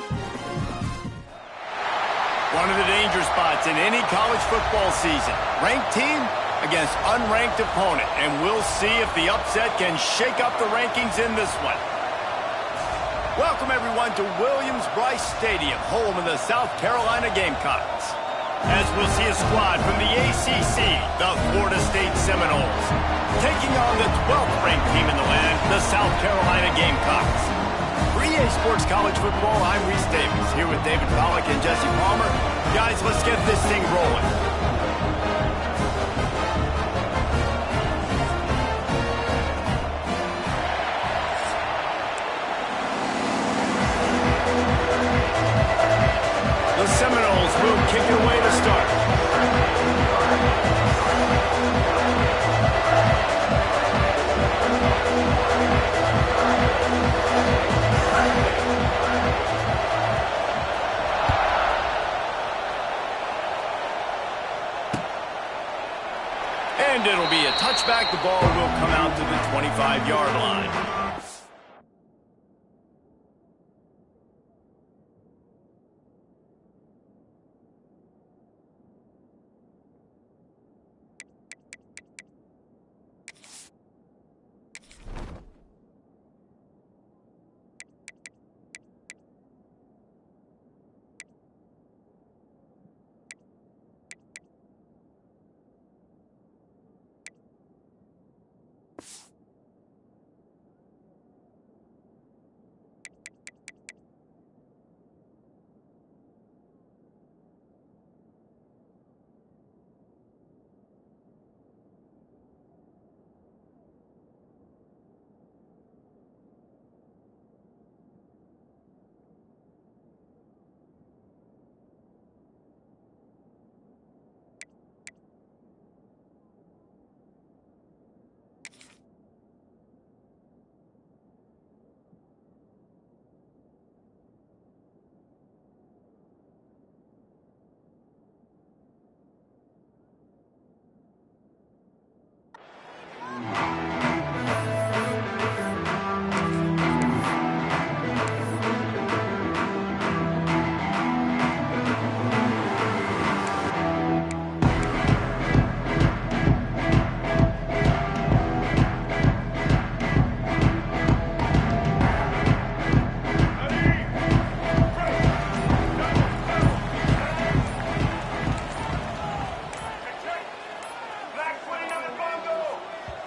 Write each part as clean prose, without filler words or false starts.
One of the danger spots in any college football season. Ranked team against unranked opponent. And we'll see if the upset can shake up the rankings in this one. Welcome, everyone, to Williams-Brice Stadium, home of the South Carolina Gamecocks. As we'll see a squad from the ACC, the Florida State Seminoles, taking on the 12th ranked team in the land, the South Carolina Gamecocks. For EA Sports College Football, I'm Reese Davis, here with David Pollack and Jesse Palmer. Guys, let's get this thing rolling. The Seminoles will kick it away to start. And it'll be a touchback. The ball will come out to the 25-yard line.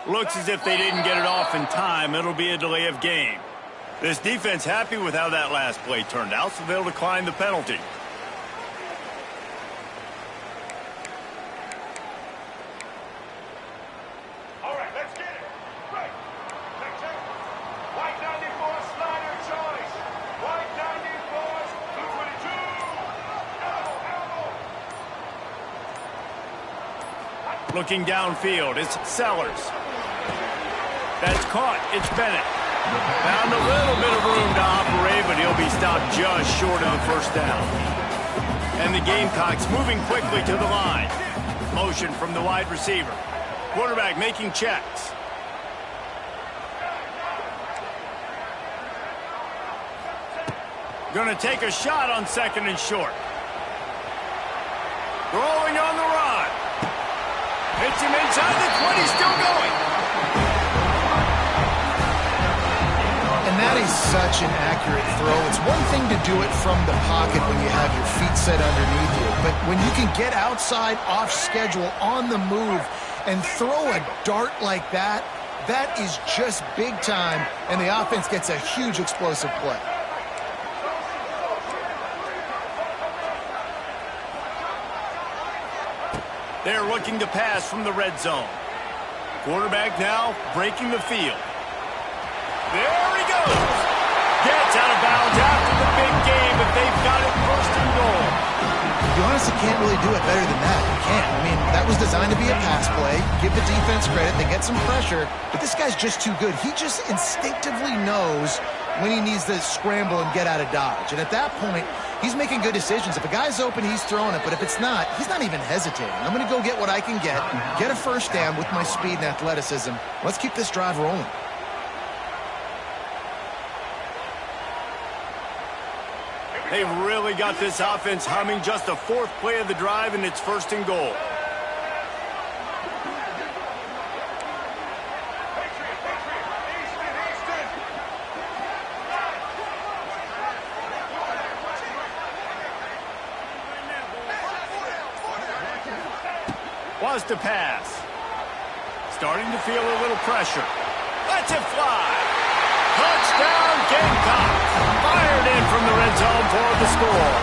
Looks as if they didn't get it off in time. It'll be a delay of game. This defense happy with how that last play turned out, so they'll decline the penalty. All right, let's get it. Right. Check. White 94, slider choice. White 94, 222. Elbow. Looking downfield, it's Sellers. That's caught. It's Bennett. Found a little bit of room to operate, but he'll be stopped just short of the first down. And the Gamecocks moving quickly to the line. Motion from the wide receiver. Quarterback making checks. Going to take a shot on second and short. Throwing on the run. Hits him inside the 20, still going. And that is such an accurate throw. It's one thing to do it from the pocket when you have your feet set underneath you, but when you can get outside, off schedule, on the move, and throw a dart like that, that is just big time, and the offense gets a huge explosive play. They're looking to pass from the red zone. Quarterback now breaking the field. There he goes. Gets out of bounds after the big game, but they've got it first and goal. You honestly can't really do it better than that. You can't. I mean, that was designed to be a pass play. Give the defense credit. They get some pressure, but this guy's just too good. He just instinctively knows when he needs to scramble and get out of dodge. And at that point, he's making good decisions. If a guy's open, he's throwing it. But if it's not, he's not even hesitating. I'm going to go get what I can get a first down with my speed and athleticism. Let's keep this drive rolling. Here They've really got this offense humming. Just the fourth play of the drive, and it's first and goal. Was to pass. Starting to feel a little pressure. Lets it fly. Touchdown, Gamecocks. Fired in from the red zone for the score.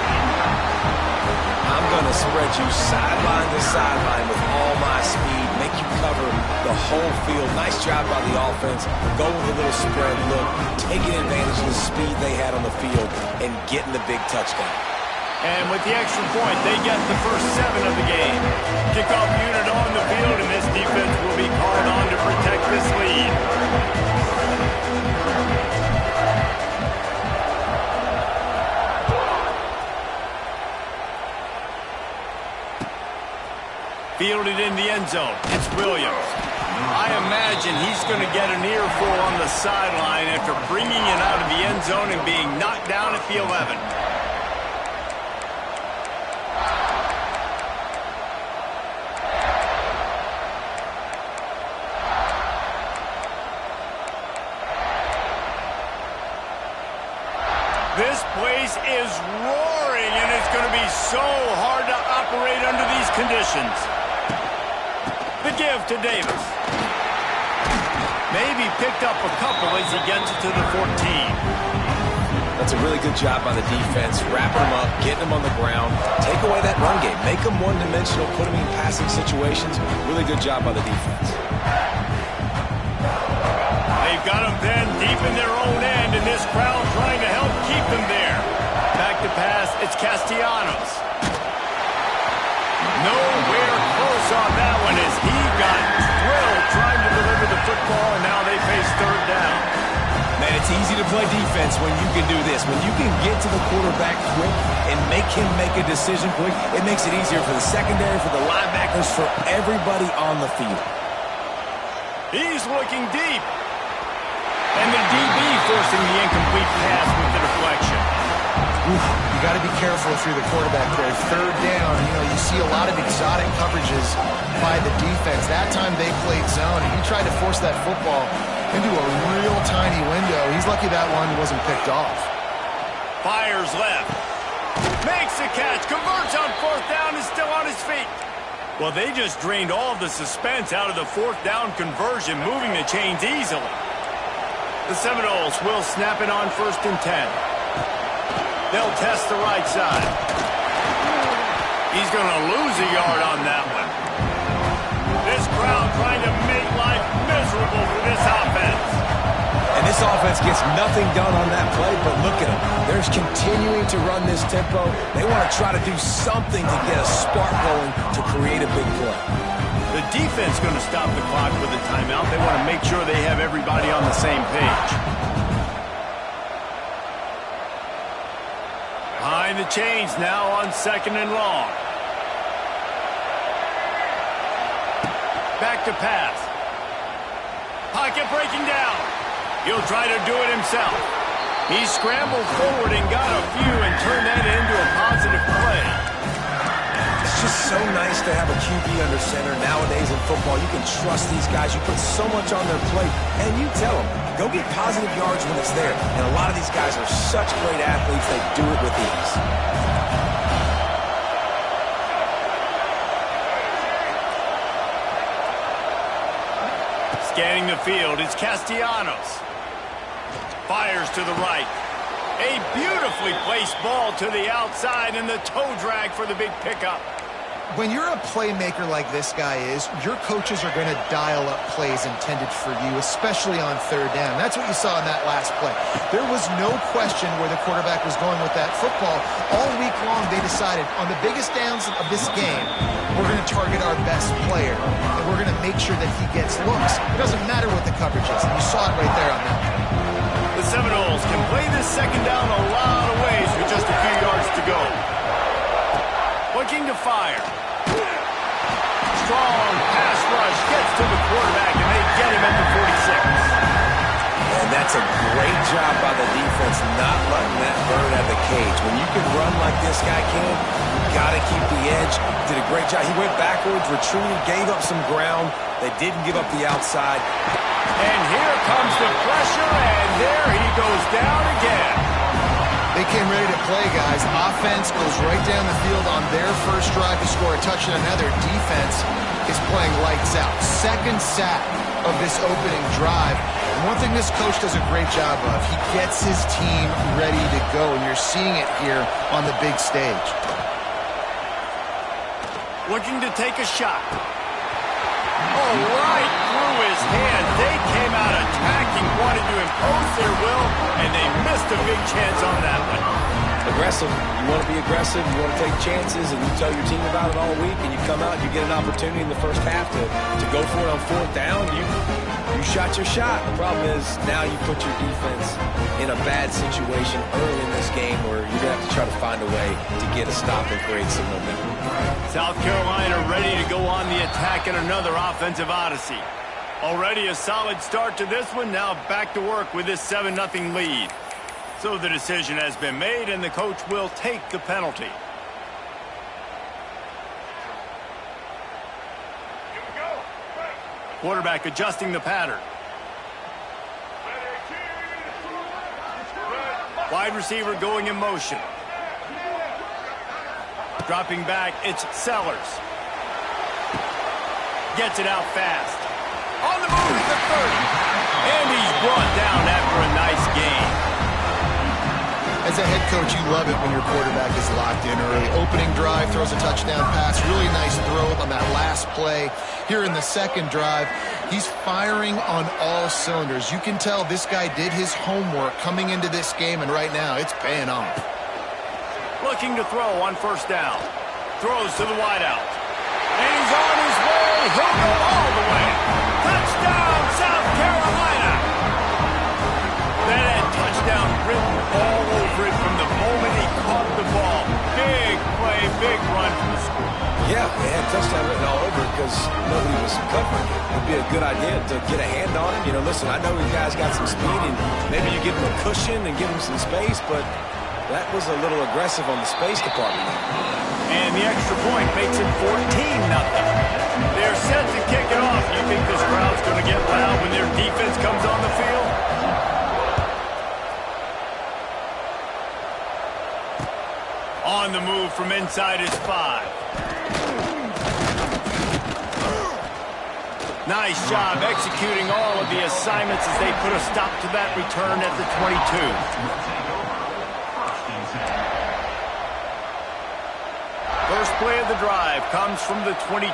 I'm going to spread you sideline to sideline with all my speed, make you cover the whole field. Nice job by the offense. Go with a little spread look, taking advantage of the speed they had on the field and getting the big touchdown. And with the extra point, they get the first 7 of the game. Kickoff unit on the field, and this defense will be called on to protect this lead. Fielded in the end zone. It's Williams. I imagine he's going to get an earful on the sideline after bringing it out of the end zone and being knocked down at the 11. This place is roaring, and it's going to be so hard to operate under these conditions. The give to Davis. Maybe picked up a couple as he gets it to the 14. That's a really good job by the defense, wrapping them up, getting them on the ground. Take away that run game. Make them one-dimensional, put them in passing situations. Really good job by the defense. They've got them then deep in their own end, and this crowd trying to help keep them there. Back to pass, it's Castellanos. Nowhere close on that one as he got drilled trying to deliver the football, and now they face third down. Man, it's easy to play defense when you can do this. When you can get to the quarterback quick and make him make a decision quick, it makes it easier for the secondary, for the linebackers, for everybody on the field. He's looking deep. And the DB forcing the incomplete pass with the deflection. You got to be careful through the quarterback there. Third down, you see a lot of exotic coverages by the defense. That time they played zone, and he tried to force that football into a real tiny window. He's lucky that one wasn't picked off. Fires left. Makes the catch. Converts on fourth down, is still on his feet. Well, they just drained all of the suspense out of the fourth down conversion, moving the chains easily. The Seminoles will snap it on 1st and 10. They'll test the right side. He's going to lose a yard on that one. This crowd trying to make life miserable for this offense. And this offense gets nothing done on that play, but look at them. They're continuing to run this tempo. They want to try to do something to get a spark going to create a big play. The defense going to stop the clock with a timeout. They want to make sure they have everybody on the same page. Behind the chains now on 2nd and long. Back to pass. Pocket breaking down. He'll try to do it himself. He scrambled forward and got a few and turned that into a positive play. It's just so nice to have a QB under center. Nowadays in football, you can trust these guys. You put so much on their plate, and you tell them, go get positive yards when it's there. And a lot of these guys are such great athletes, they do it with ease. Scanning the field, it's Castellanos. Fires to the right. A beautifully placed ball to the outside, and the toe drag for the big pickup. When you're a playmaker like this guy is, your coaches are going to dial up plays intended for you, especially on third down. That's what you saw in that last play. There was no question where the quarterback was going with that football. All week long, they decided on the biggest downs of this game, we're going to target our best player, and we're going to make sure that he gets looks. It doesn't matter what the coverage is, and you saw it right there on that. The Seminoles can play this second down a lot of ways with just a few yards to go. Looking to fire. Strong pass rush gets to the quarterback, and they get him at the 46. And that's a a great job by the defense not letting that bird out of the cage. When you can run like this guy can, you got to keep the edge. Did a great job. He went backwards, retreated, gave up some ground. They didn't give up the outside. And here comes the pressure, and there he goes down again. They came ready to play, guys. Offense goes right down the field on their first drive to score a touchdown. Another defense is playing lights out. Second sack of this opening drive. And one thing this coach does a great job of, he gets his team ready to go, and you're seeing it here on the big stage. Looking to take a shot. Oh, right through his hands. They came out attacking, wanted to impose their will, and they missed a big chance on that one. Aggressive. You want to be aggressive. You want to take chances, and you tell your team about it all week, and you come out and you get an opportunity in the first half to go for it on fourth down. You shot your shot. The problem is now you put your defense in a bad situation early in this game where you're going to have to try to find a way to get a stop and create some momentum. South Carolina ready to go on the attack in another offensive odyssey. Already a solid start to this one. Now back to work with this 7-0 lead. So the decision has been made, and the coach will take the penalty. Here we go. Right. Quarterback adjusting the pattern. Wide receiver going in motion. Dropping back, it's Sellers. Gets it out fast. On the move to the 30. And he's brought down after a nice game. As a head coach, you love it when your quarterback is locked in early. Opening drive, throws a touchdown pass. Really nice throw on that last play. Here in the second drive, he's firing on all cylinders. You can tell this guy did his homework coming into this game, and right now it's paying off. Looking to throw on first down. Throws to the wideout. And he's on his way. He'll go all the way. Touchdown, South Carolina. That had touchdown written all over it from the moment he caught the ball. Big play, big run from the score. Yeah, they had touchdown written all over it because nobody was covering it. It'd be a good idea to get a hand on him. You know, listen, I know you guys got some speed, and maybe you give him a cushion and give him some space, but that was a little aggressive on the space department. And the extra point makes it 14-0. They're set to kick it off. You think this crowd's going to get loud when their defense comes on the field? On the move from inside his 5. Nice job executing all of the assignments as they put a stop to that return at the 22. First play of the drive comes from the 22.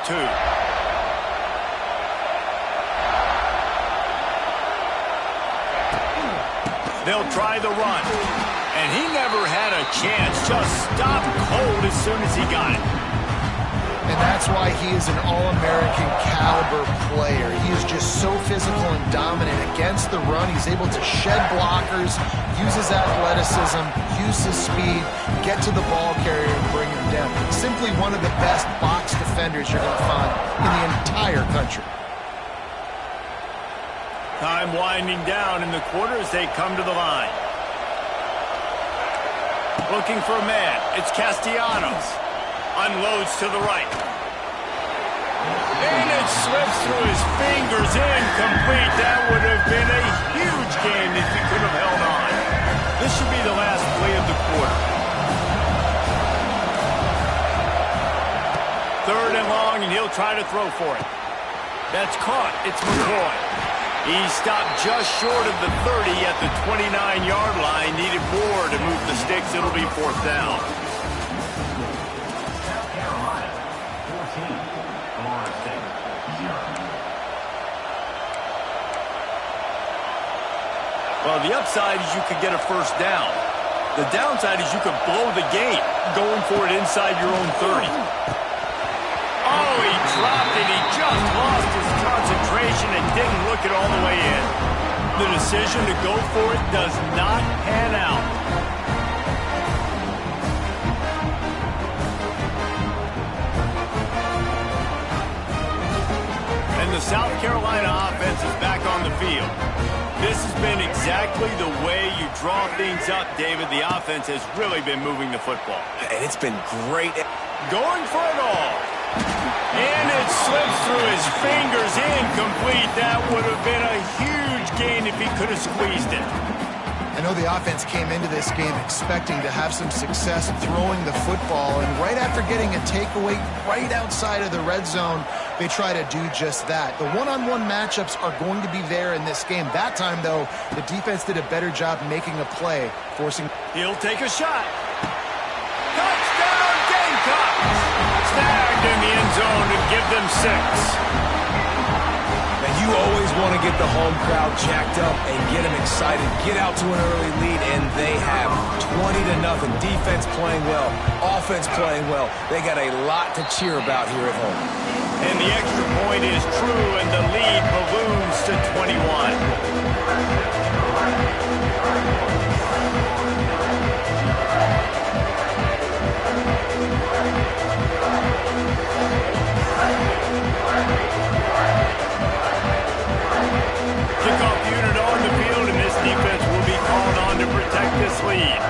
They'll try the run. And he never had a chance. Just stopped cold as soon as he got it. And that's why he is an All-American caliber player. He is just so physical and dominant against the run. He's able to shed blockers, use his athleticism, use his speed, get to the ball carrier and bring him down. Simply one of the best box defenders you're going to find in the entire country. Time winding down in the quarter as they come to the line. Looking for a man. It's Castellanos. Unloads to the right. And it slips through his fingers. Incomplete. That would have been a huge game if he could have held on. This should be the last play of the quarter. Third and long, and he'll try to throw for it. That's caught. It's McCoy. He stopped just short of the 30 at the 29-yard line. Needed more to move the sticks. It'll be fourth down. Well, the upside is you could get a first down. The downside is you could blow the game going for it inside your own 30. Oh, he dropped it. He just lost his concentration and didn't look it all the way in. The decision to go for it does not pan out. And the South Carolina offense is back on the field. This has been exactly the way you draw things up, David. The offense has really been moving the football. And it's been great. Going for it all. And it slips through his fingers. Incomplete. That would have been a huge gain if he could have squeezed it. I know the offense came into this game expecting to have some success throwing the football, and right after getting a takeaway right outside of the red zone, they try to do just that. The one-on-one matchups are going to be there in this game. That time, though, the defense did a better job making a play, forcing... He'll take a shot. Touchdown, Gamecocks! Snagged in the end zone to give them 6. You always want to get the home crowd jacked up and get them excited, get out to an early lead, and they have 20-0. Defense playing well, offense playing well. They got a lot to cheer about here at home. And the extra point is true, and the lead balloons to 21. Kickoff unit on the field, and this defense will be called on to protect this lead.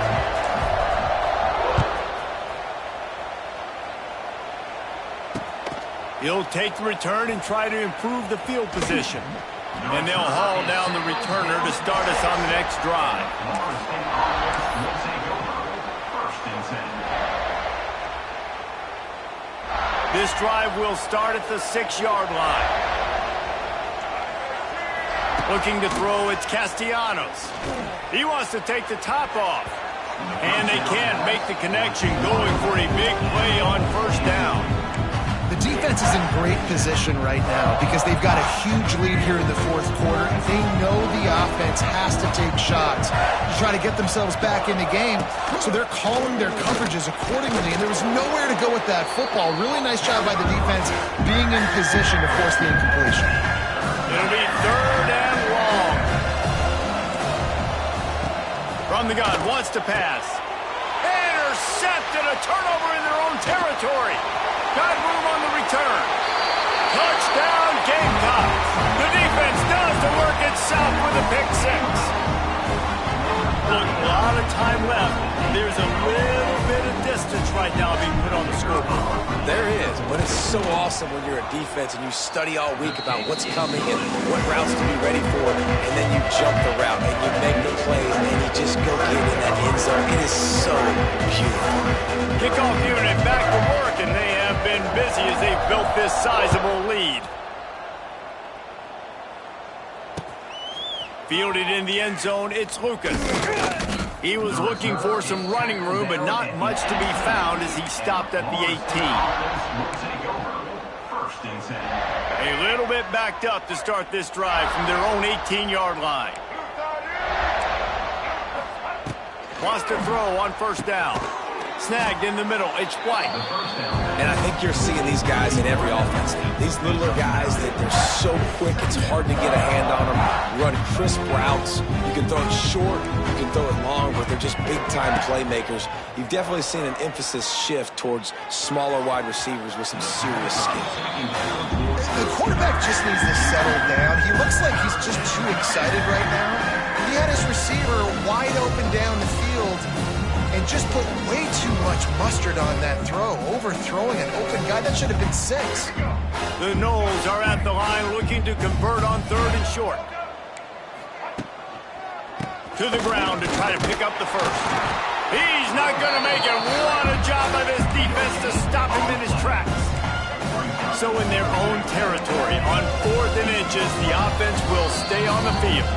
He'll take the return and try to improve the field position. And they'll haul down the returner to start us on the next drive. This drive will start at the 6-yard line. Looking to throw, it's Castellanos. He wants to take the top off. And they can't make the connection, going for a big play on first down. The defense is in great position right now because they've got a huge lead here in the fourth quarter. They know the offense has to take shots to try to get themselves back in the game, so they're calling their coverages accordingly, and there was nowhere to go with that football. Really nice job by the defense being in position to force the incompletion. It'll be 3rd and long. From the gun, wants to pass. Intercepted, a turnover in their own territory. Got room on the return. Touchdown, Gamecocks. The defense does the work itself with a pick 6. Look, a lot of time left. There's a little bit of distance right now being put on the scoreboard. There is, but it's so awesome when you're a defense and you study all week about what's coming and what routes to be ready for, and then you jump the route and you make the plays and you just go get in that end zone. It is so beautiful. Kickoff unit back to work, and they have been busy as they've built this sizable lead. Fielded in the end zone, it's Lucas. He was looking for some running room, but not much to be found as he stopped at the 18. A little bit backed up to start this drive from their own 18-yard line. Wants to throw on first down. Snagged in the middle, it's White. And I think you're seeing these guys in every offense now. These littler guys, that they're so quick, it's hard to get a hand on them. Run crisp routes. You can throw it short, you can throw it long, but they're just big-time playmakers. You've definitely seen an emphasis shift towards smaller wide receivers with some serious skill. The quarterback just needs to settle down. He looks like he's just too excited right now. He had his receiver wide open down the field and just put way too much mustard on that throw, overthrowing an open guy. That should have been 6. The Knowles are at the line looking to convert on 3rd and short. To the ground to try to pick up the first. He's not going to make it. What a job by this defense to stop him in his tracks. So in their own territory, on 4th and inches, the offense will stay on the field.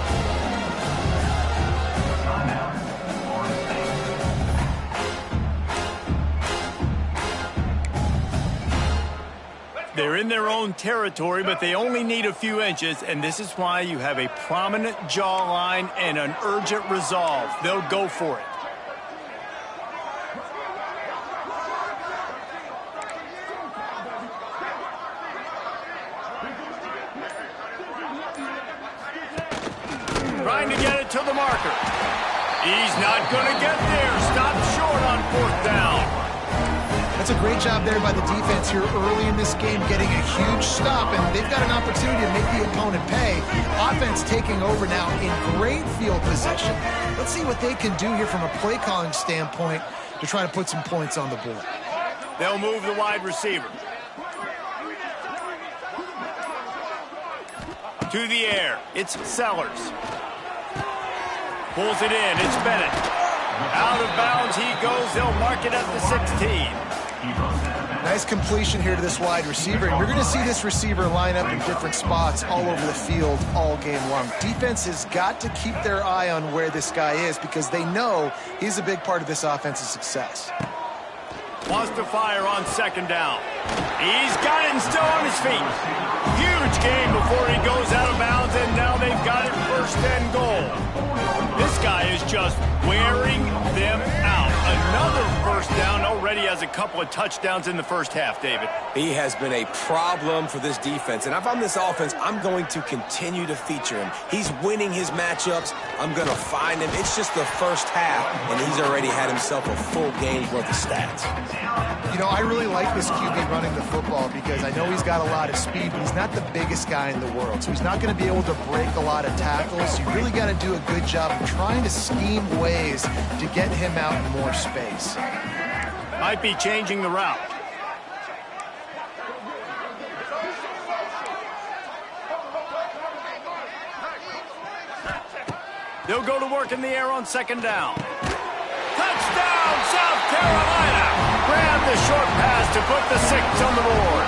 They're in their own territory, but they only need a few inches, and this is why you have a prominent jawline and an urgent resolve. They'll go for it. Trying to get it to the marker. He's not going to get there. Stop short on 4th down. That's a great job there by the defense here early in this game, getting a huge stop, and they've got an opportunity to make the opponent pay. Offense taking over now in great field position. Let's see what they can do here from a play calling standpoint to try to put some points on the board. They'll move the wide receiver. To the air, it's Sellers. Pulls it in, it's Bennett. Out of bounds he goes, they'll mark it at the 16. Nice completion here to this wide receiver. And you're going to see this receiver line up in different spots all over the field all game long. Defense has got to keep their eye on where this guy is because they know he's a big part of this offense's success. Wants to fire on second down. He's got it and still on his feet. Huge gain before he goes out of bounds, and now they've got it first and goal. This guy is just wearing them out. Another first down, already has a couple of touchdowns in the first half, David. He has been a problem for this defense, and if I'm this offense, I'm going to continue to feature him. He's winning his matchups. I'm going to find him. It's just the first half, and he's already had himself a full game's worth of stats. You know, I really like this QB running the football because I know he's got a lot of speed, but he's not the biggest guy in the world, so he's not going to be able to break a lot of tackles. You really got to do a good job of trying to scheme ways to get him out in more space. Might be changing the route. They'll go to work in the air on second down. Touchdown, South Carolina! Grab the short pass to put the 6 on the board.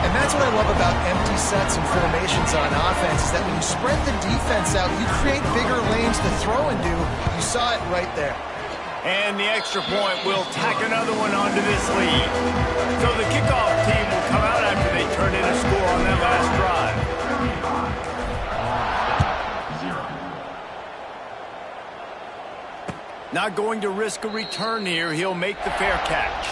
And that's what I love about empty sets and formations on offense is that when you spread the defense out, you create bigger lanes to throw into. You saw it right there. And the extra point will tack another one onto this lead. So the kickoff team will come out after they turn in a score on that last drive. Not going to risk a return here. He'll make the fair catch.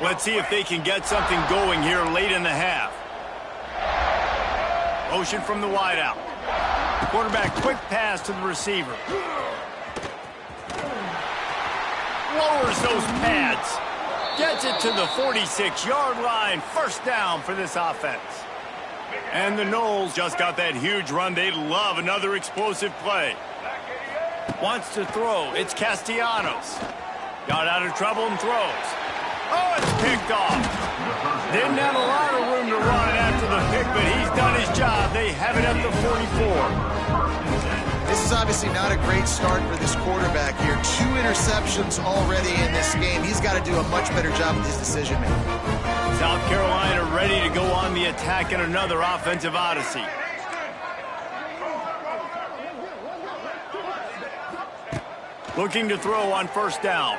Let's see if they can get something going here late in the half. Motion from the wideout. Quarterback quick pass to the receiver. Lowers those pads. Gets it to the 46-yard line. First down for this offense. And the Noles just got that huge run. They love another explosive play. Wants to throw. It's Castellanos. Got out of trouble and throws. Oh, it's picked off. Didn't have a lot of room to run after the pick, but he's done his job. They have it at the 44. This is obviously not a great start for this quarterback here. 2 interceptions already in this game. He's got to do a much better job with his decision-making. South Carolina ready to go on the attack in another offensive odyssey. Looking to throw on first down.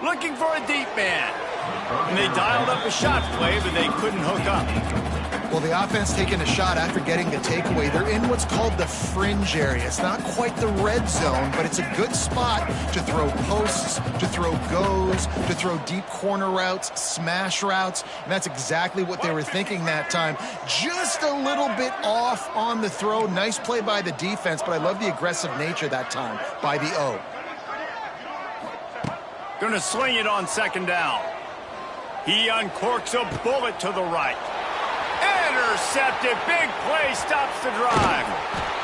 Looking for a deep man. And they dialed up a shot play, but they couldn't hook up. Well, the offense taking a shot after getting the takeaway. They're in what's called the fringe area. It's not quite the red zone, but it's a good spot to throw posts, to throw goes, to throw deep corner routes, smash routes. And that's exactly what they were thinking that time. Just a little bit off on the throw. Nice play by the defense, but I love the aggressive nature that time by the O. Gonna sling it on second down. He uncorks a bullet to the right. Intercepted. Big play stops the drive.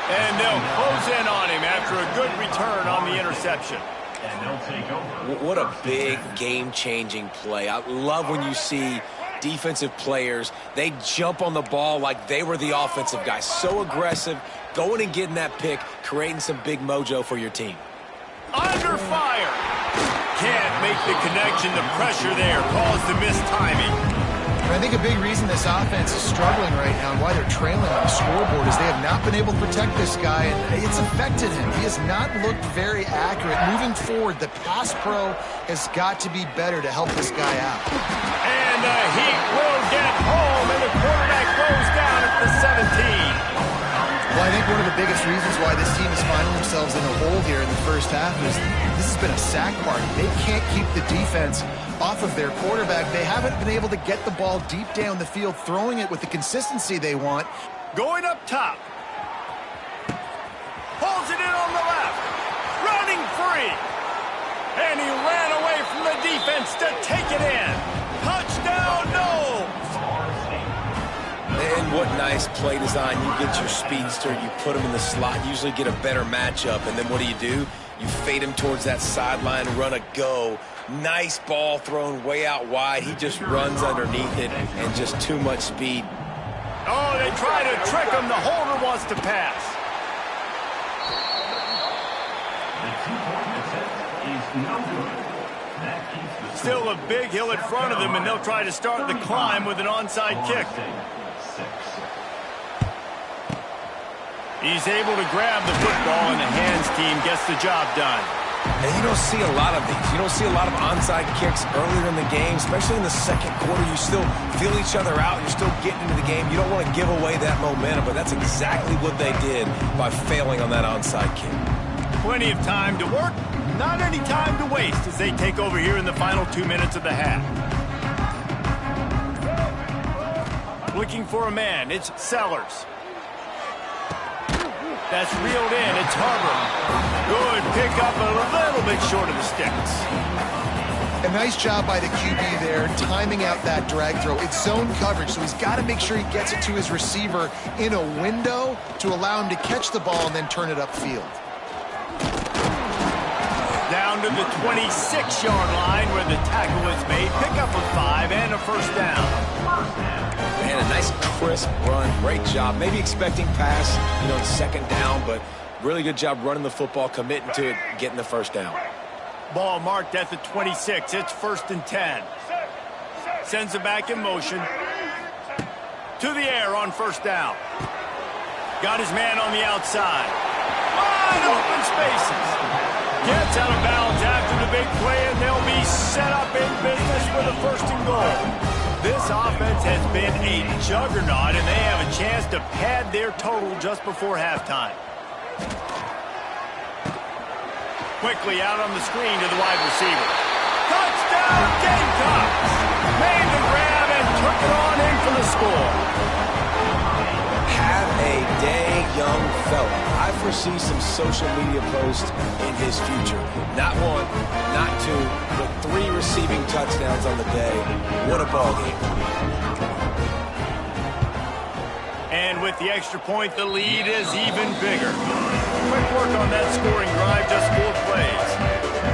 And they'll close in on him after a good return on the interception. And they'll take over. What a big game-changing play. I love when you see defensive players, they jump on the ball like they were the offensive guy. So aggressive, going and getting that pick, creating some big mojo for your team. Under fire. Can't make the connection. The pressure there caused the missed timing. I think a big reason this offense is struggling right now and why they're trailing on the scoreboard is they have not been able to protect this guy, and it's affected him. He has not looked very accurate. Moving forward, the pass pro has got to be better to help this guy out. And the Heat will get home, and the quarterback goes down at the 17. Well, I think one of the biggest reasons why this team is finding themselves in a hole here in the first half is this has been a sack party. They can't keep the defense off of their quarterback. They haven't been able to get the ball deep down the field, throwing it with the consistency they want. Going up top. Pulls it in on the left. the defense to take it in. Touchdown, no! And what nice play design. You get your speedster, you put him in the slot, usually get a better matchup, and then what do? You fade him towards that sideline, run a go. Nice ball thrown way out wide. He just runs underneath it, and just too much speed. Oh, they try to trick him. The holder wants to pass. Still a big hill in front of them, and they'll try to start the climb with an onside kick. He's able to grab the football, and the hands team gets the job done. And you don't see a lot of these. You don't see a lot of onside kicks earlier in the game, especially in the second quarter. You still feel each other out. You're still getting into the game. You don't want to give away that momentum, but that's exactly what they did by failing on that onside kick. Plenty of time to work, not any time to waste as they take over here in the final 2 minutes of the half. Looking for a man, it's Sellers. That's reeled in, it's Harbor. Good pickup, a little bit short of the sticks. A nice job by the QB there, timing out that drag throw. It's zone coverage, so he's got to make sure he gets it to his receiver in a window to allow him to catch the ball and then turn it upfield. Down to the 26-yard line where the tackle is made. Pick up a 5 and a first down. Man, a nice crisp run. Great job. Maybe expecting pass, in second down, but really good job running the football, committing to it, getting the first down. Ball marked at the 26. It's 1st and 10. Sends it back in motion. To the air on first down. Got his man on the outside. Wide open spaces. Gets out of bounds after the big play, and they'll be set up in business with a 1st and goal. This offense has been a juggernaut, and they have a chance to pad their total just before halftime. Quickly out on the screen to the wide receiver. Touchdown, Gamecocks! Made the grab and took it on in for the score. Have a day, young fella. I foresee some social media posts in his future. Not 1, not 2, but 3 receiving touchdowns on the day. What a ball game. And with the extra point, the lead is even bigger. Quick work on that scoring drive, just 4 plays.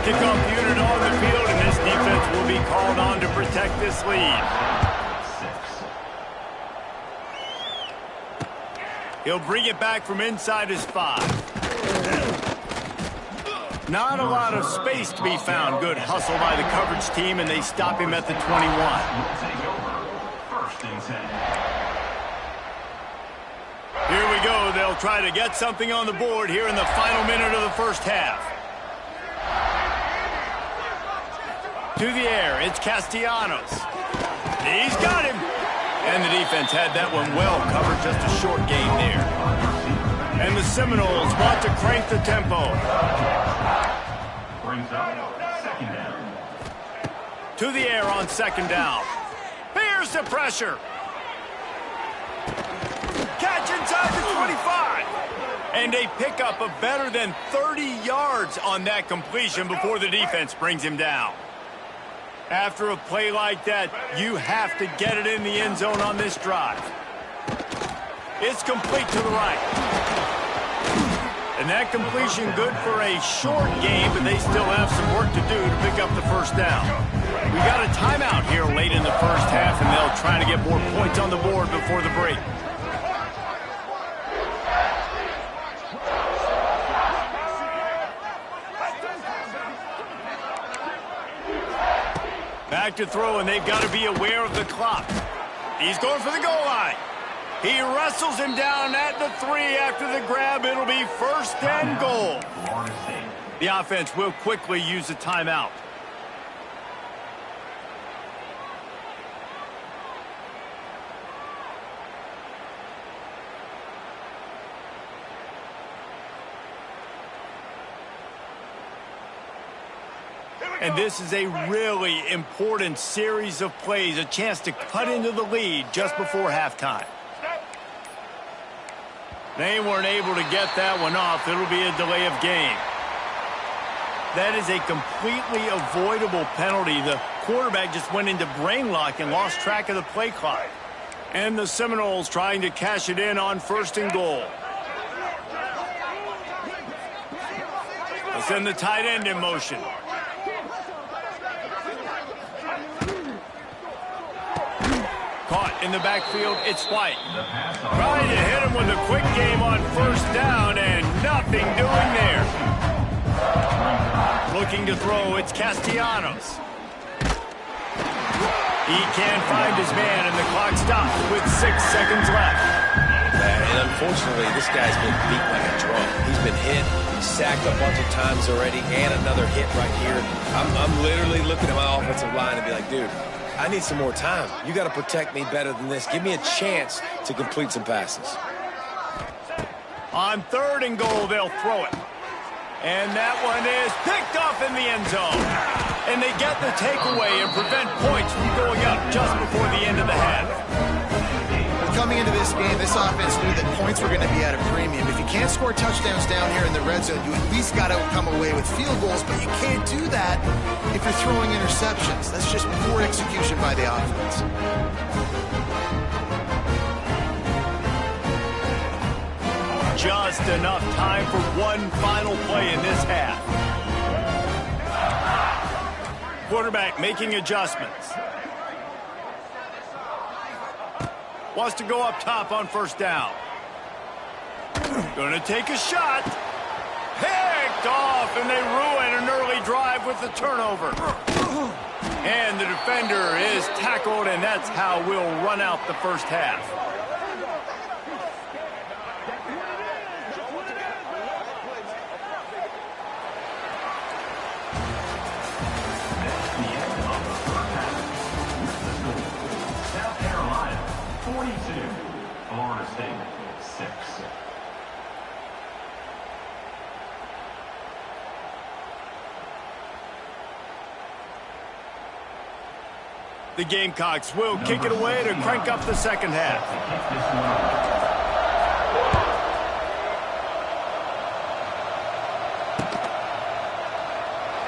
Kickoff unit on the field, and this defense will be called on to protect this lead. He'll bring it back from inside his 5. Not a lot of space to be found. Good hustle by the coverage team, and they stop him at the 21. Here we go. They'll try to get something on the board here in the final minute of the first half. To the air, it's Castellanos. He's got him. And the defense had that one well covered, just a short game there. And the Seminoles want to crank the tempo. Brings up second down. To the air on second down. Here's the pressure. Catch inside the 25. And a pickup of better than 30 yards on that completion before the defense brings him down. After a play like that, you have to get it in the end zone on this drive. It's complete to the right. And that completion good for a short game, but they still have some work to do to pick up the first down. We got a timeout here late in the first half, and they'll try to get more points on the board before the break. Back to throw, and they've got to be aware of the clock. He's going for the goal line. He wrestles him down at the 3 after the grab. It'll be 1st and goal. The offense will quickly use a timeout. And this is a really important series of plays, a chance to cut into the lead just before halftime. They weren't able to get that one off. It'll be a delay of game. That is a completely avoidable penalty. The quarterback just went into brain lock and lost track of the play clock. And the Seminoles trying to cash it in on 1st and goal. Let's send the tight end in motion. Caught in the backfield, it's White. Trying to hit him with a quick game on 1st down and nothing doing there. Looking to throw, it's Castellanos. He can't find his man, and the clock stops with 6 seconds left. And unfortunately, this guy's been beat like a drum. He's been hit, sacked a bunch of times already, and another hit right here. I'm literally looking at my offensive line and be like, dude, I need some more time. You got to protect me better than this. Give me a chance to complete some passes. On 3rd and goal, they'll throw it. And that one is picked off in the end zone. And they get the takeaway and prevent points from going up just before the end of the half. Coming into this game, this offense knew that points were going to be at a premium. If you can't score touchdowns down here in the red zone, you at least got to come away with field goals, but you can't do that if you're throwing interceptions. That's just poor execution by the offense. Just enough time for one final play in this half. Quarterback making adjustments. Wants to go up top on 1st down. Gonna take a shot. Picked off, and they ruin an early drive with the turnover. And the defender is tackled, and that's how we'll run out the 1st half. Florida State, 6. The Gamecocks will kick it away to crank up the 2nd half.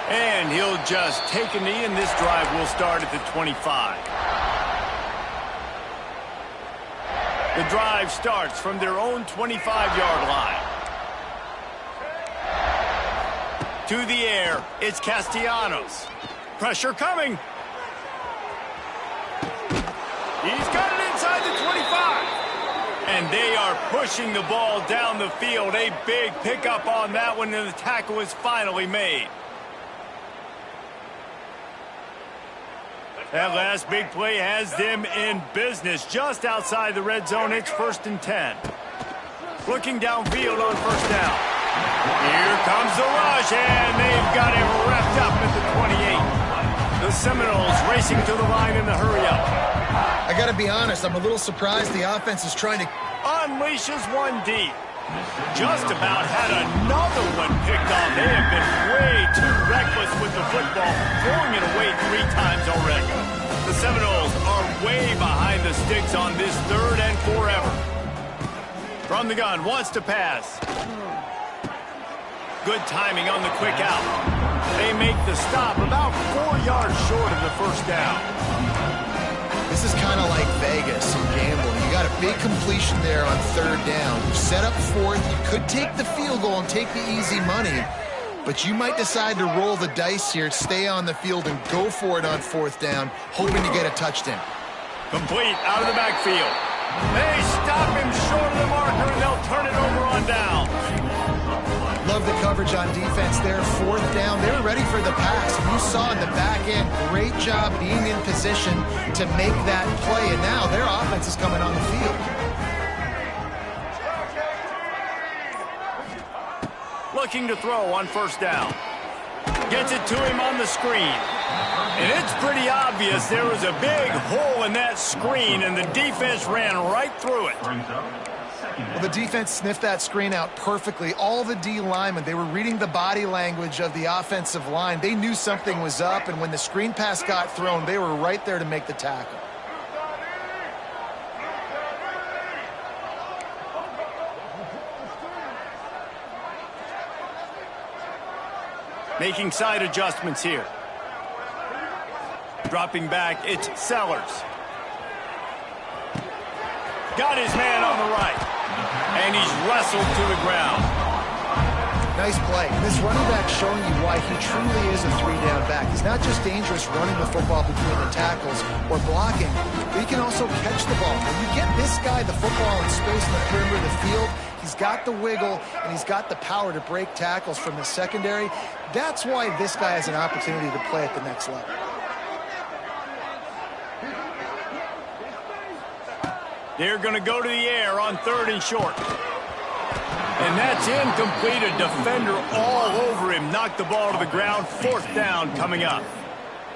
And he'll just take a knee, and this drive will start at the 25. The drive starts from their own 25-yard line. To the air, it's Castellanos. Pressure coming. He's got it inside the 25. And they are pushing the ball down the field. A big pickup on that one, and the tackle is finally made. That last big play has them in business. Just outside the red zone, it's 1st and 10. Looking downfield on 1st down. Here comes the rush, and they've got it wrapped up at the 28. The Seminoles racing to the line in the hurry-up. I got to be honest, I'm a little surprised the offense is trying to... Unleashes one deep. Just about had another one picked off. They have been way too reckless with the football, throwing it away 3 times already. The Seminoles are way behind the sticks on this 3rd and forever. From the gun, wants to pass. Good timing on the quick out. They make the stop about 4 yards short of the 1st down. This is kind of like Vegas and gambling. You got a big completion there on 3rd down. You set up 4th. You could take the field goal and take the easy money, but you might decide to roll the dice here, stay on the field, and go for it on 4th down, hoping to get a touchdown. Complete out of the backfield. They stop him short of the marker, and they'll turn it over on down. Love the coverage on defense there. 4th down. They were ready for the pass. And you saw in the back end, great job being in position to make that play. And now their offense is coming on the field. Looking to throw on 1st down. Gets it to him on the screen. And it's pretty obvious there was a big hole in that screen, and the defense ran right through it. Well, the defense sniffed that screen out perfectly. All the D linemen, they were reading the body language of the offensive line. They knew something was up, and when the screen pass got thrown, they were right there to make the tackle. Making side adjustments here. Dropping back, it's Sellers. Got his man on the right. And he's wrestled to the ground. Nice play. This running back showing you why he truly is a three-down back. He's not just dangerous running the football between the tackles or blocking, but he can also catch the ball. When you get this guy the football in space in the perimeter of the field, he's got the wiggle and he's got the power to break tackles from the secondary. That's why this guy has an opportunity to play at the next level. They're going to go to the air on 3rd and short. And that's incomplete. A defender all over him. Knocked the ball to the ground. 4th down coming up.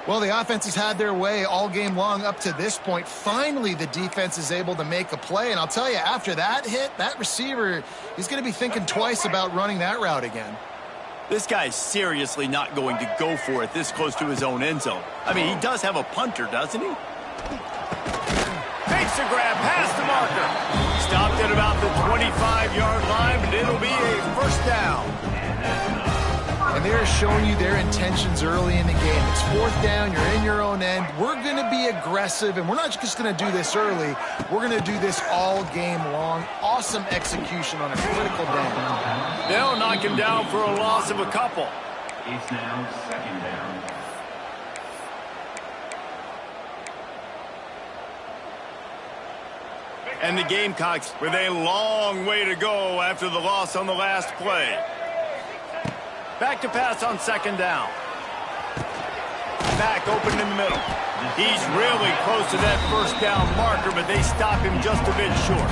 Well, the offense has had their way all game long up to this point. Finally, the defense is able to make a play. And I'll tell you, after that hit, that receiver, he's going to be thinking twice about running that route again. This guy's seriously not going to go for it this close to his own end zone. I mean, he does have a punter, doesn't he? Makes a grab past the marker. Stopped at about the 25-yard line, but it'll be a 1st down. And they're showing you their intentions early in the game. It's 4th down, you're in your own end. We're going to be aggressive, and we're not just going to do this early. We're going to do this all game long. Awesome execution on a critical down. They'll knock him down for a loss of a couple. It's now 2nd down. And the Gamecocks with a long way to go after the loss on the last play. Back to pass on 2nd down. Back open in the middle. He's really close to that 1st down marker, but they stop him just a bit short.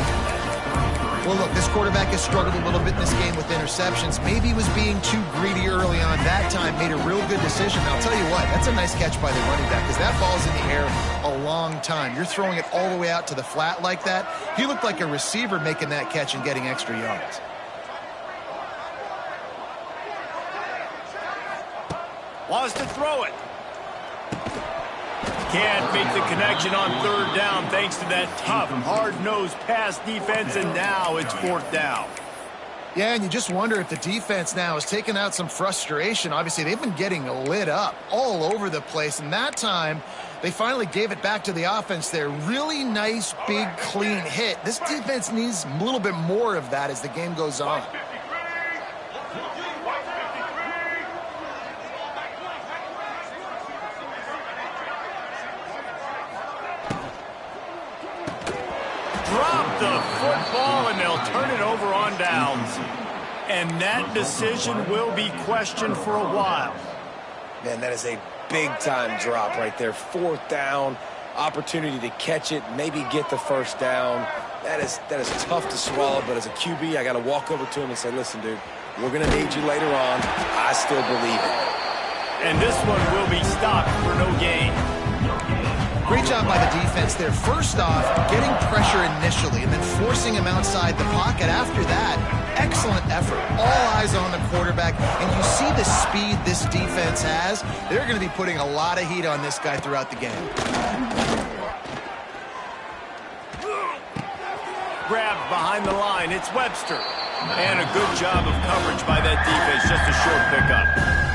Well, look, this quarterback has struggled a little bit in this game with interceptions. Maybe he was being too greedy early on. That time made a real good decision. I'll tell you what, that's a nice catch by the running back because that ball's in the air a long time. You're throwing it all the way out to the flat like that. He looked like a receiver making that catch and getting extra yards. Wants to throw it. Can't make the connection on 3rd down thanks to that tough, hard-nosed pass defense, and now it's 4th down. Yeah, and you just wonder if the defense now has taken out some frustration. Obviously, they've been getting lit up all over the place, and that time they finally gave it back to the offense there. Really nice, big, clean hit. This defense needs a little bit more of that as the game goes on. Drop the football, and they'll turn it over on downs. And that decision will be questioned for a while. Man, that is a big-time drop right there. 4th down, opportunity to catch it, maybe get the 1st down. That is tough to swallow, but as a QB, I got to walk over to him and say, listen, dude, we're going to need you later on. I still believe it. And this one will be stopped for no gain. Great job by the defense there. First off, getting pressure initially and then forcing him outside the pocket. After that, excellent effort. All eyes on the quarterback. And you see the speed this defense has. They're going to be putting a lot of heat on this guy throughout the game. Grabbed behind the line. It's Webster. And a good job of coverage by that defense. Just a short pickup.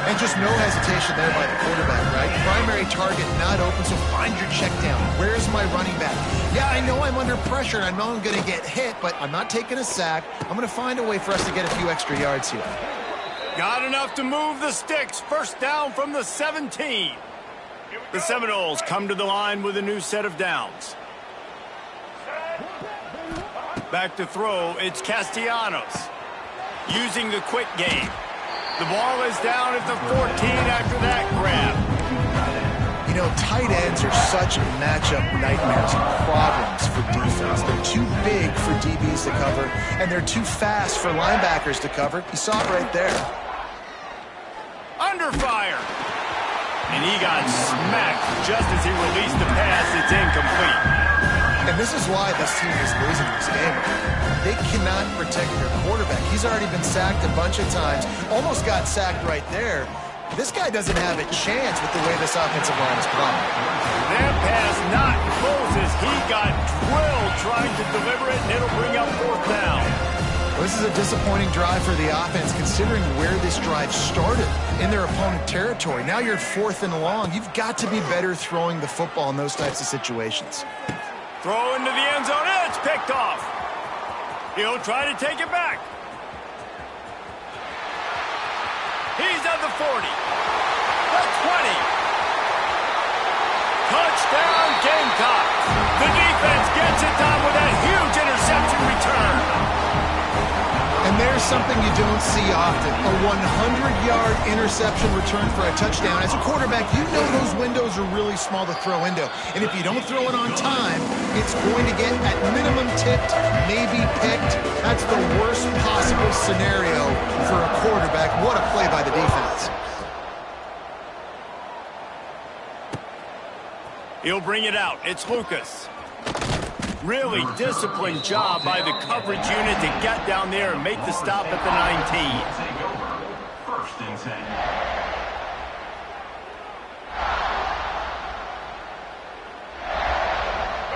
And just no hesitation there by the quarterback, right? Primary target not open, so find your check down. Where's my running back? Yeah, I know I'm under pressure, and I know I'm going to get hit, but I'm not taking a sack. I'm going to find a way for us to get a few extra yards here. Got enough to move the sticks. 1st down from the 17. The Seminoles come to the line with a new set of downs. Back to throw, it's Castellanos. Using the quick game. The ball is down at the 14 after that grab. You know, tight ends are such matchup nightmares and problems for defense. They're too big for DBs to cover, and they're too fast for linebackers to cover. You saw it right there. Under fire. And he got smacked just as he released the pass. It's incomplete. And this is why this team is losing this game. They cannot protect their quarterback. He's already been sacked a bunch of times. Almost got sacked right there. This guy doesn't have a chance with the way this offensive line is playing. That pass not close as he got drilled trying to deliver it, and it'll bring up 4th down. Well, this is a disappointing drive for the offense, considering where this drive started, in their opponent territory. Now you're 4th and long. You've got to be better throwing the football in those types of situations. Throw into the end zone. It's picked off. He'll try to take it back. He's at the 40. The 20. Touchdown, Gamecocks. The defense gets it done with that huge interception return. And there's something you don't see often, a 100-yard interception return for a touchdown. As a quarterback, you know those windows are really small to throw into. And if you don't throw it on time, it's going to get at minimum tipped, maybe picked. That's the worst possible scenario for a quarterback. What a play by the defense. He'll bring it out. It's Lucas. Really disciplined job by the coverage unit to get down there and make the stop at the 19. Take over. First and 10.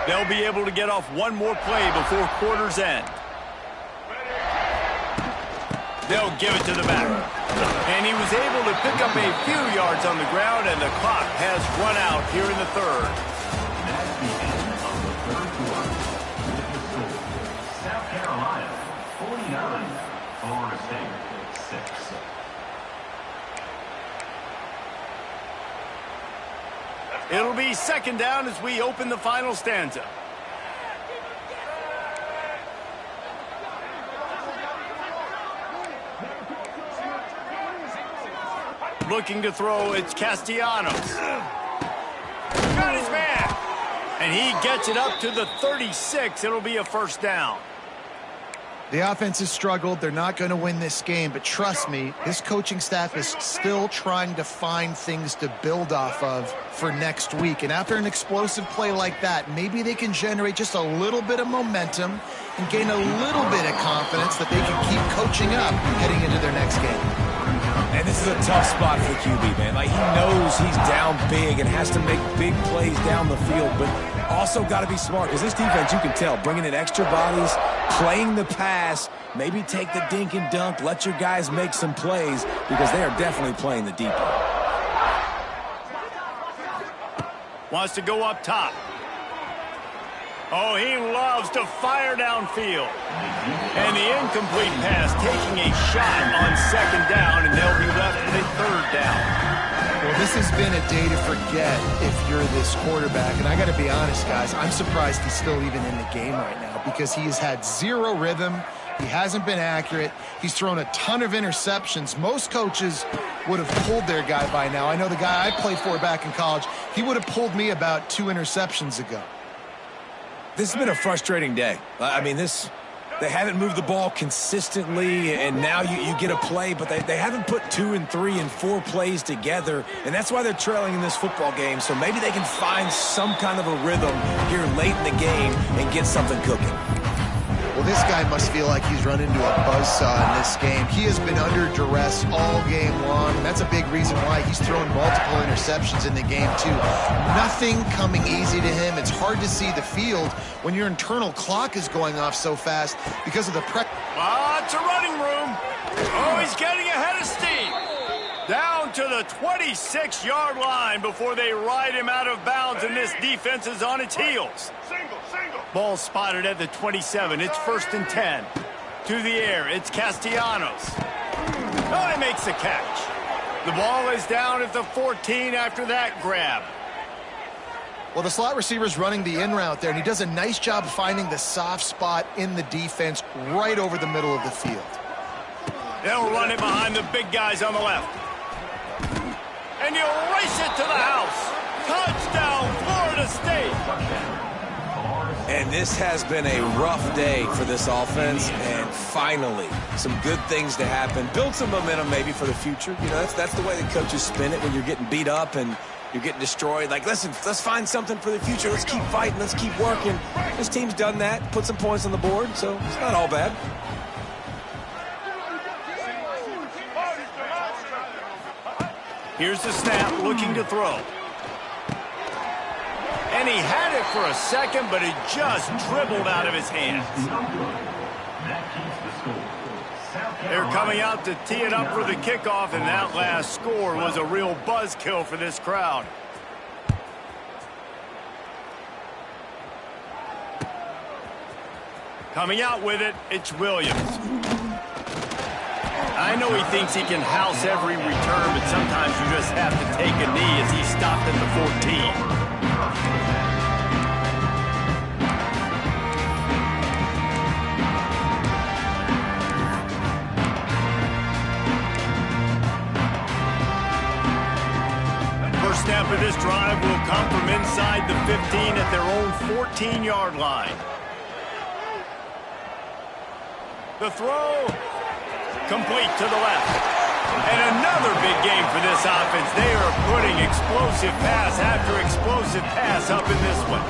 They'll be able to get off one more play before quarter's end. They'll give it to the back. And he was able to pick up a few yards on the ground, and the clock has run out here in the third. That's the end of the third quarter. With the score, South Carolina 49, Florida State 6. It'll be second down as we open the final stanza. Looking to throw, it's Castellanos. Got his man. And he gets it up to the 36. It'll be a first down. The offense has struggled. They're not going to win this game, but trust me, this coaching staff is still trying to find things to build off of for next week. And after an explosive play like that, maybe they can generate just a little bit of momentum and gain a little bit of confidence that they can keep coaching up heading into their next game. And this is a tough spot for the QB, man. Like, he knows he's down big and has to make big plays down the field, but also got to be smart, because this defense, you can tell, bringing in extra bodies, playing the pass, maybe take the dink and dunk, let your guys make some plays, because they are definitely playing the deep end. Wants to go up top. Oh, he loves to fire downfield. And the incomplete pass taking a shot on second down, and they'll be left with a third down. Well, this has been a day to forget if you're this quarterback. And I got to be honest, guys, I'm surprised he's still even in the game right now, because he has had zero rhythm. He hasn't been accurate. He's thrown a ton of interceptions. Most coaches would have pulled their guy by now. I know the guy I played for back in college, he would have pulled me about 2 interceptions ago. This has been a frustrating day. I mean, they haven't moved the ball consistently, and now you get a play, but they haven't put 2 and 3 and 4 plays together, and that's why they're trailing in this football game. So maybe they can find some kind of a rhythm here late in the game and get something cooking. Well, this guy must feel like he's run into a buzzsaw in this game. He has been under duress all game long, and that's a big reason why he's thrown multiple interceptions in the game, too. Nothing coming easy to him. It's hard to see the field when your internal clock is going off so fast because of the pressure. Lots of running room. Oh, he's getting ahead of steam. Down to the 26-yard line before they ride him out of bounds, and this defense is on its heels. Ball spotted at the 27. It's 1st and 10. To the air, it's Castellanos. Oh, he makes the catch. The ball is down at the 14 after that grab. Well, the slot receiver's running the in route there, and he does a nice job finding the soft spot in the defense right over the middle of the field. They'll run it behind the big guys on the left. And he'll race it to the house. Touchdown, Florida State. And this has been a rough day for this offense, and finally, some good things to happen. Build some momentum maybe for the future. You know, that's the way the coaches spin it when you're getting beat up and you're getting destroyed. Like, listen, let's find something for the future. Let's keep fighting. Let's keep working. This team's done that, put some points on the board, so it's not all bad. Here's the snap, looking to throw. And he had it for a second, but it just dribbled out of his hands. That keeps the score. They're coming out to tee it up for the kickoff, and that last score was a real buzzkill for this crowd. Coming out with it, it's Williams. I know he thinks he can house every return, but sometimes you just have to take a knee as he stopped at the 14. First snap of this drive will come from inside the 15 at their own 14-yard line. The throw, complete to the left. And another big game for this offense. They are putting explosive pass after explosive pass up in this one.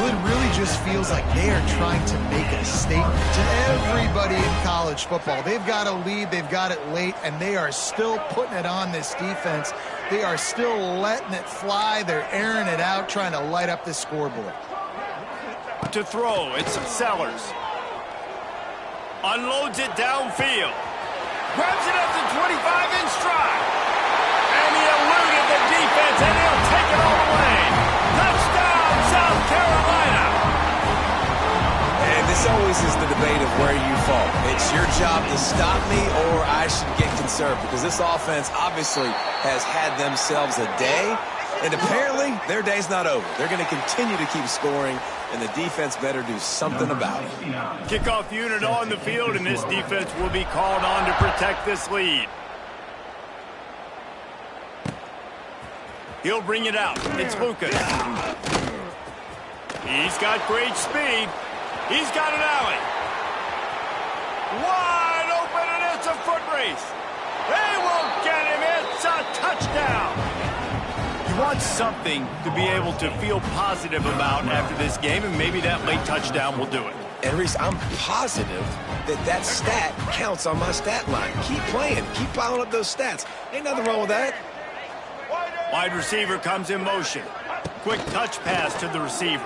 Well, it really just feels like they are trying to make a statement to everybody in college football. They've got a lead, they've got it late, and they are still putting it on this defense. They are still letting it fly. They're airing it out, trying to light up this scoreboard. To throw, it's Sellers. Unloads it downfield. Grabs it at the 25 in stride. And he eluded the defense, and he'll take it all the way. Touchdown, South Carolina. And this always is the debate of where you fall. It's your job to stop me, or I should get conservative, because this offense obviously has had themselves a day, and apparently their day's not over. They're going to continue to keep scoring, and the defense better do something about it. Kickoff unit on the field, and this defense will be called on to protect this lead. He'll bring it out. It's Lucas. He's got great speed. He's got an alley. Wide open, and it's a foot race. They won't get him. It's a touchdown. He wants something to be able to feel positive about after this game, and maybe that late touchdown will do it. And Reese, I'm positive that that stat counts on my stat line. Keep playing. Keep piling up those stats. Ain't nothing wrong with that. Wide receiver comes in motion. Quick touch pass to the receiver.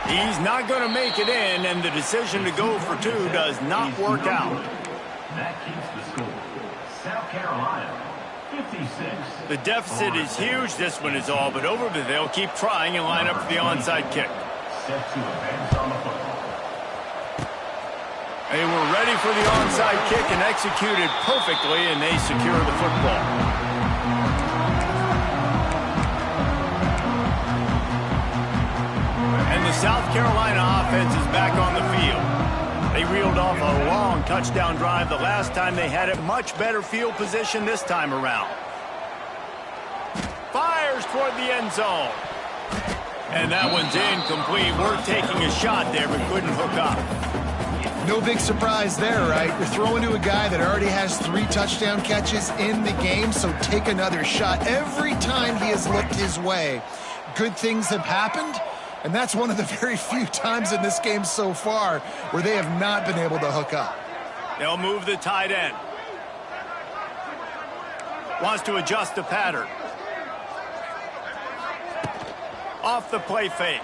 He's not going to make it in, and the decision to go for two does not work out. That keeps the score. South Carolina, 56. The deficit is huge. This one is all but over, but they'll keep trying and line up for the onside kick. Set to advance on the football. They were ready for the onside kick and executed perfectly, and they secure the football. And the South Carolina offense is back on the field. They reeled off a long touchdown drive the last time they had it. Much better field position this time around. Fires toward the end zone. And that one's incomplete. We're taking a shot there, but couldn't hook up. No big surprise there, right? You're throwing to a guy that already has 3 touchdown catches in the game, so take another shot. Every time he has looked his way, good things have happened, and that's one of the very few times in this game so far where they have not been able to hook up. They'll move the tight end. Wants to adjust the pattern. Off the play fake.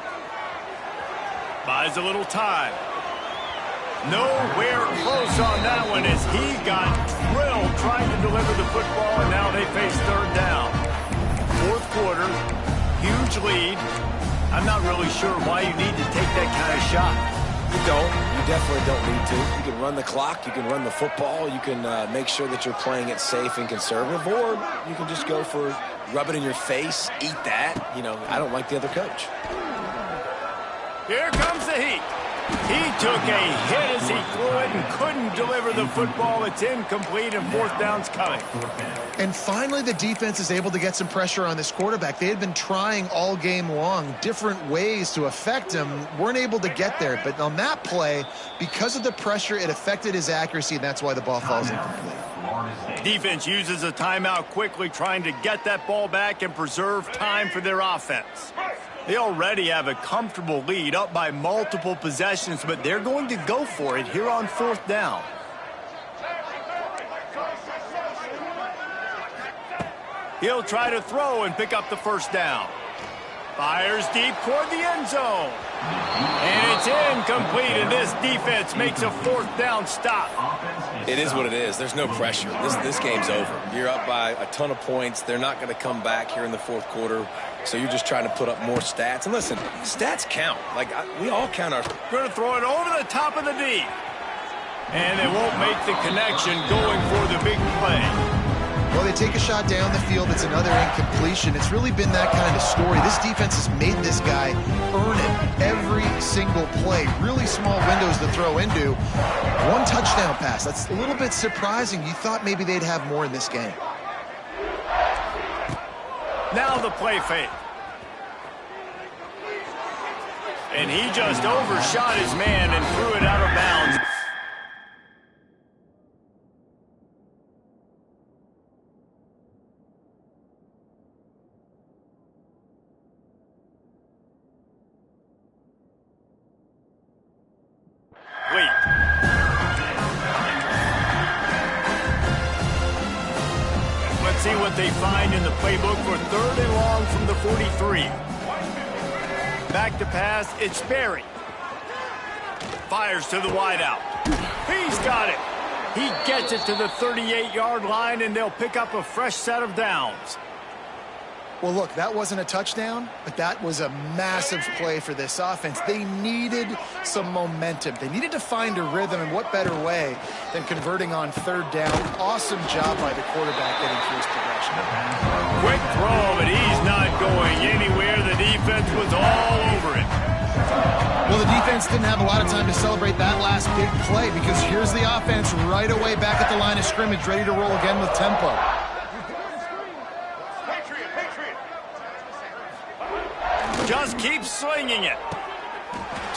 Buys a little time. Nowhere close on that one as he got drilled trying to deliver the football, and now they face third down. Fourth quarter, huge lead. I'm not really sure why you need to take that kind of shot. You don't. You definitely don't need to. You can run the clock. You can run the football. You can make sure that you're playing it safe and conservative, or you can just go for rub it in your face, eat that. You know, I don't like the other coach. Here comes the heat. He took a hit as he threw it and couldn't deliver the football. It's incomplete, and fourth down's coming. And finally, the defense is able to get some pressure on this quarterback. They had been trying all game long different ways to affect him, weren't able to get there. But on that play, because of the pressure, it affected his accuracy, and that's why the ball falls incomplete. Defense uses a timeout quickly, trying to get that ball back and preserve time for their offense. They already have a comfortable lead, up by multiple possessions, but they're going to go for it here on fourth down. He'll try to throw and pick up the first down. Fires deep toward the end zone. And it's incomplete, and this defense makes a fourth down stop. It is what it is. There's no pressure. This game's over. You're up by a ton of points. They're not going to come back here in the fourth quarter, so you're just trying to put up more stats. And listen, stats count. Like, we all count our... Going to throw it over the top of the D. And they won't make the connection going for the big play. Well, they take a shot down the field. It's another incompletion. It's really been that kind of story. This defense has made this guy earn it every single play. Really small windows to throw into. One touchdown pass. That's a little bit surprising. You thought maybe they'd have more in this game. Now the play fake. And he just overshot his man and threw it out of bounds. Let's see what they find in the playbook for 3rd and long from the 43. Back to pass, it's Berry. Fires to the wideout. He's got it. He gets it to the 38-yard line, and they'll pick up a fresh set of downs. Well, look, that wasn't a touchdown, but that was a massive play for this offense. They needed some momentum. They needed to find a rhythm, and what better way than converting on 3rd down. Awesome job by the quarterback getting through his progression. Quick throw, but he's not going anywhere. The defense was all over it. Well, the defense didn't have a lot of time to celebrate that last big play because here's the offense right away back at the line of scrimmage, ready to roll again with tempo. Just keep slinging it.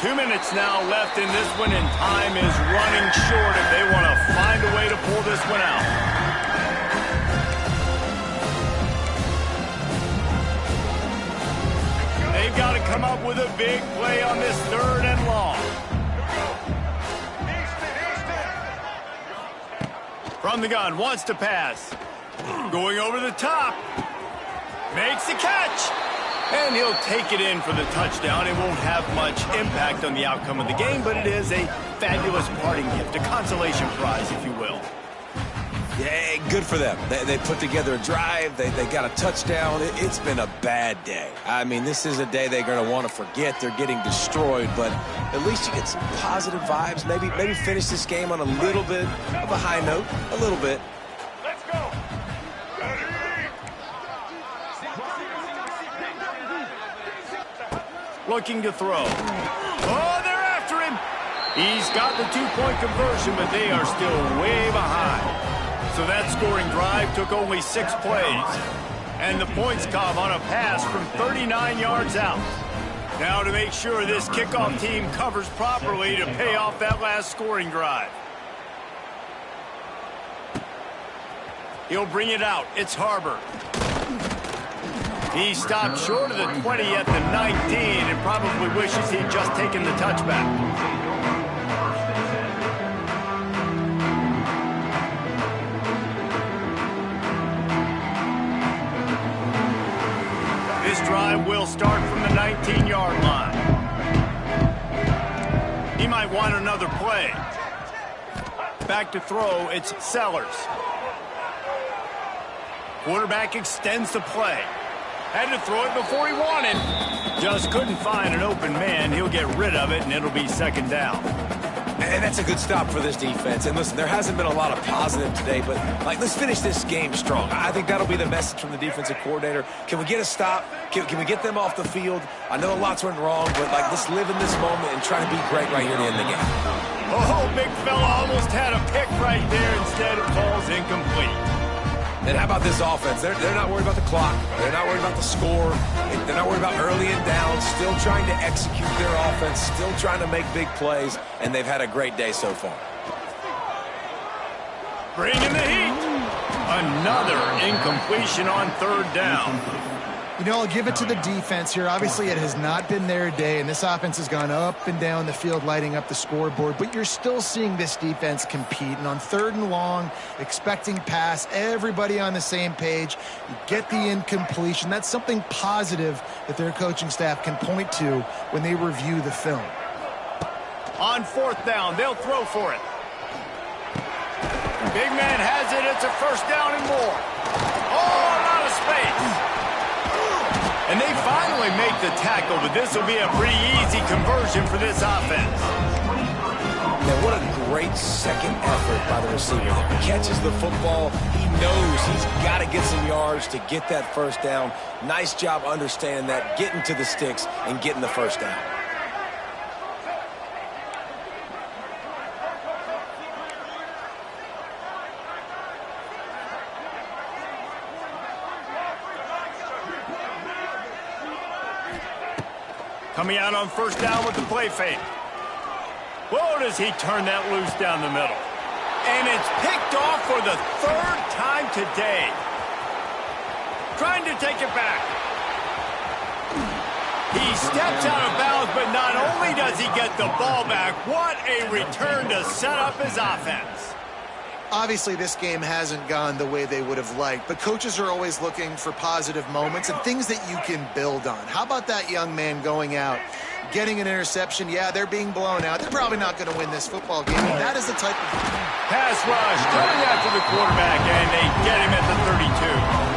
2 minutes now left in this one, and time is running short if they want to find a way to pull this one out. They've got to come up with a big play on this 3rd and long. From the gun, wants to pass. Going over the top. Makes the catch. And he'll take it in for the touchdown. It won't have much impact on the outcome of the game, but it is a fabulous parting gift, a consolation prize, if you will. Yeah, good for them. They put together a drive. They got a touchdown. It's been a bad day. I mean, this is a day they're going to want to forget. They're getting destroyed, but at least you get some positive vibes. Maybe finish this game on a little bit of a high note, a little bit. Let's go. Looking to throw. Oh, they're after him. He's got the 2-point conversion, but they are still way behind. So that scoring drive took only 6 plays. And the points come on a pass from 39 yards out. Now to make sure this kickoff team covers properly to pay off that last scoring drive. He'll bring it out. It's Harbor. He stopped short of the 20 at the 19 and probably wishes he'd just taken the touchback. This drive will start from the 19-yard line. He might want another play. Back to throw, it's Sellers. Quarterback extends the play. Had to throw it before he wanted. Just couldn't find an open man. He'll get rid of it, and it'll be 2nd down. And that's a good stop for this defense. And listen, there hasn't been a lot of positive today, but let's finish this game strong. I think that'll be the message from the defensive coordinator. Can we get a stop? Can we get them off the field? I know a lot's went wrong, but let's live in this moment and try to be great right here to end the game. Oh, big fella almost had a pick right there. Instead, it falls incomplete. And how about this offense? They're not worried about the clock. They're not worried about the score. They're not worried about early and down. Still trying to execute their offense. Still trying to make big plays. And they've had a great day so far. Bringing the heat. Another incompletion on 3rd down. You know, I'll give it to the defense here. Obviously, it has not been their day, and this offense has gone up and down the field, lighting up the scoreboard. But you're still seeing this defense compete. And on 3rd and long, expecting pass, everybody on the same page. You get the incompletion. That's something positive that their coaching staff can point to when they review the film. On 4th down, they'll throw for it. Big man has it. It's a 1st down and more. Oh, a lot of space. And they finally make the tackle, but this will be a pretty easy conversion for this offense. Now, what a great second effort by the receiver there. He catches the football. He knows he's got to get some yards to get that 1st down. Nice job understanding that, getting to the sticks and getting the 1st down. Coming out on 1st down with the play fake. Whoa, does he turn that loose down the middle. And it's picked off for the 3rd time today. Trying to take it back. He steps out of bounds, but not only does he get the ball back, what a return to set up his offense. Obviously, this game hasn't gone the way they would have liked, but coaches are always looking for positive moments and things that you can build on. How about that young man going out, getting an interception? Yeah, they're being blown out. They're probably not going to win this football game. That is the type of pass rush, coming after the quarterback, and they get him at the 32.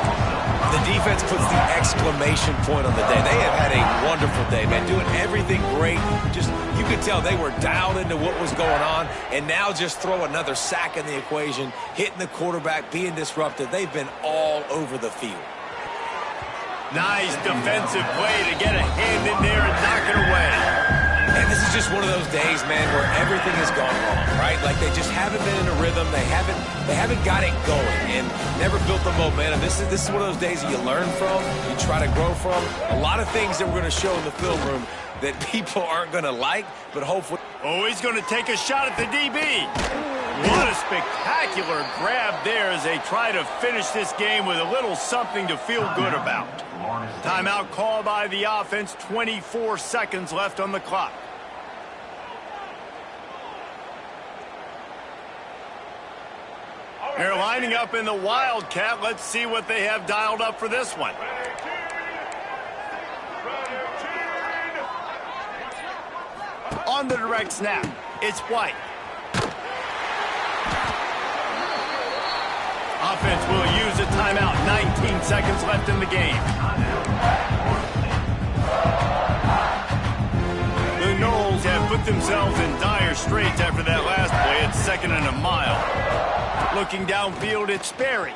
The defense puts the exclamation point on the day. They have had a wonderful day, man, doing everything great. Just, you could tell they were dialed into what was going on, and now just throw another sack in the equation, hitting the quarterback, being disruptive. They've been all over the field. Nice defensive play to get a hand in there and knock it away. And this is just one of those days, man, where everything has gone wrong, right? Like they just haven't been in a rhythm. They haven't got it going and never built the momentum. This is one of those days that you learn from, you try to grow from. A lot of things that we're going to show in the film room that people aren't going to like, but hopefully. Oh, he's going to take a shot at the DB. What a spectacular grab there as they try to finish this game with a little something to feel good about. Timeout called by the offense, 24 seconds left on the clock. They're lining up in the Wildcat. Let's see what they have dialed up for this one. On the direct snap, it's White. Offense will use a timeout. 19 seconds left in the game. The Knowles have put themselves in dire straits after that last play. It's 2nd and a mile. Looking downfield, it's Sperry.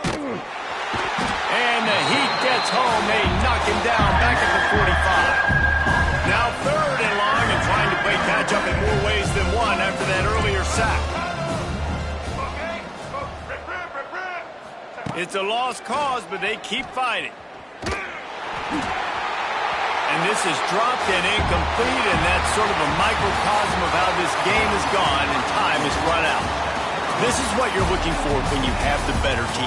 And the Heat gets home. They knock him down back at the 45. Now 3rd and long and trying to play catch-up in more ways than one after that earlier sack. It's a lost cause, but they keep fighting. And this is dropped and incomplete, and that's sort of a microcosm of how this game has gone, and time has run out. This is what you're looking for when you have the better team.